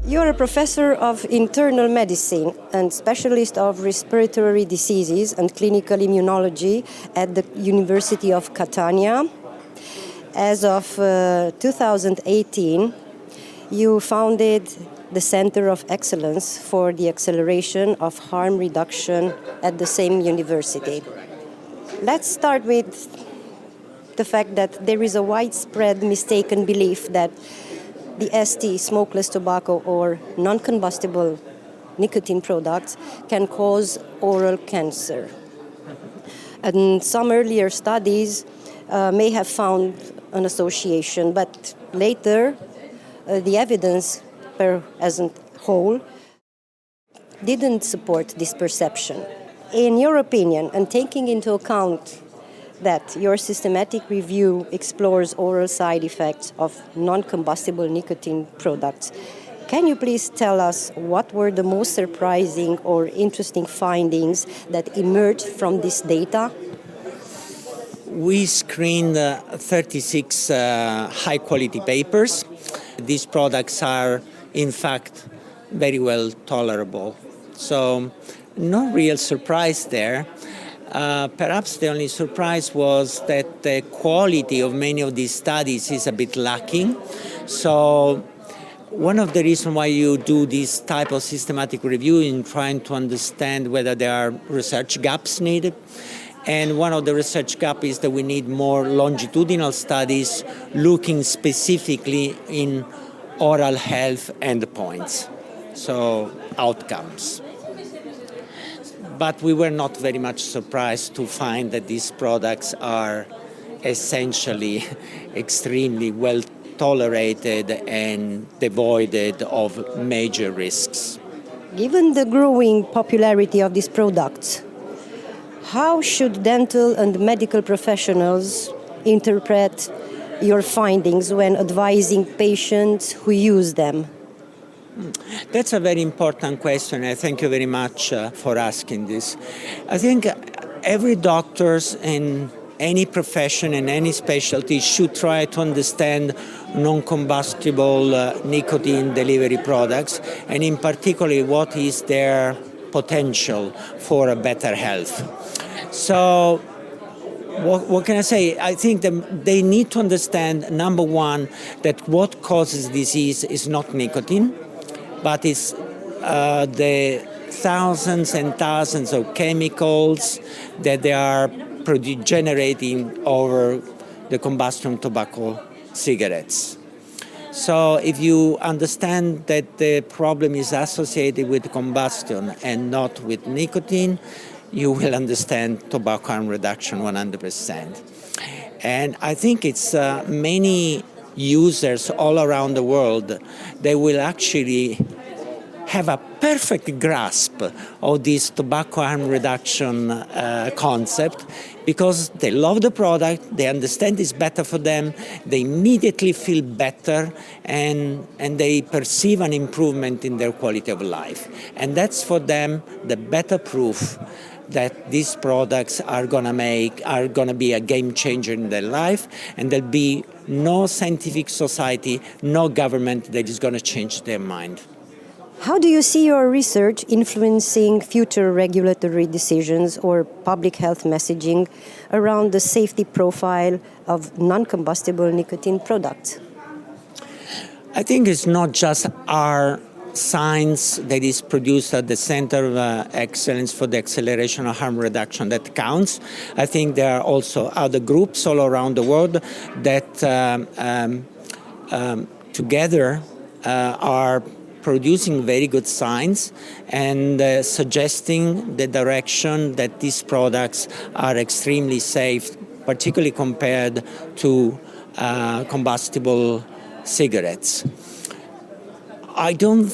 You're a professor of internal medicine and specialist of respiratory diseases and clinical immunology at the University of Catania. As of 2018, you founded the Center of Excellence for the Acceleration of Harm Reduction at the same university. Let's start with the fact that there is a widespread mistaken belief that the ST, smokeless tobacco, or non-combustible nicotine products can cause oral cancer. And some earlier studies may have found an association, but later the evidence as a whole didn't support this perception. In your opinion, and taking into account that your systematic review explores oral side effects of non-combustible nicotine products, can you please tell us what were the most surprising or interesting findings that emerged from this data? We screened 36 high-quality papers. These products are, in fact, very well tolerable. So, no real surprise there. Perhaps the only surprise was that the quality of many of these studies is a bit lacking. So one of the reasons why you do this type of systematic review in trying to understand whether there are research gaps needed. And one of the research gaps is that we need more longitudinal studies looking specifically in oral health endpoints, so outcomes. But we were not very much surprised to find that these products are essentially extremely well tolerated and devoid of major risks. Given the growing popularity of these products, how should dental and medical professionals interpret your findings when advising patients who use them? That's a very important question. I thank you very much for asking this. I think every doctor in any profession and any specialty should try to understand non-combustible nicotine delivery products, and in particular what is their potential for a better health. So what can I say? I think that they need to understand, number one, that what causes disease is not nicotine, but it's the thousands and thousands of chemicals that they are generating over the combustion tobacco cigarettes. So if you understand that the problem is associated with combustion and not with nicotine, you will understand tobacco harm reduction 100%. And I think it's many users all around the world, they will actually have a perfect grasp of this tobacco harm reduction concept because they love the product, they understand it's better for them, they immediately feel better, and they perceive an improvement in their quality of life. And that's for them the better proof that these products are going to be a game changer in their life, and there'll be no scientific society, no government that is going to change their mind. How do you see your research influencing future regulatory decisions or public health messaging around the safety profile of non-combustible nicotine products? I think it's not just our science that is produced at the Center of Excellence for the Acceleration of Harm Reduction that counts. I think there are also other groups all around the world that together are producing very good science and suggesting the direction that these products are extremely safe, particularly compared to combustible cigarettes. I don't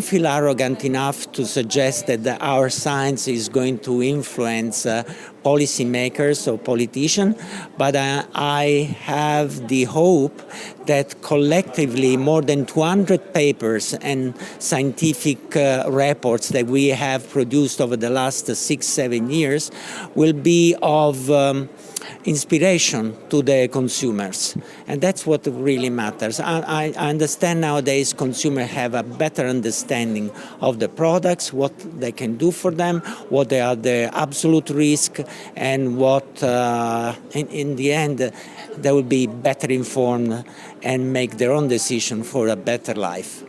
feel arrogant enough to suggest that our science is going to influence policymakers or politicians, but I have the hope that collectively more than 200 papers and scientific reports that we have produced over the last 6-7 years will be of inspiration to the consumers. And that's what really matters. I understand nowadays consumers have a better understanding of the products, what they can do for them, what they are the absolute risk, and what in the end they will be better informed and make their own decision for a better life.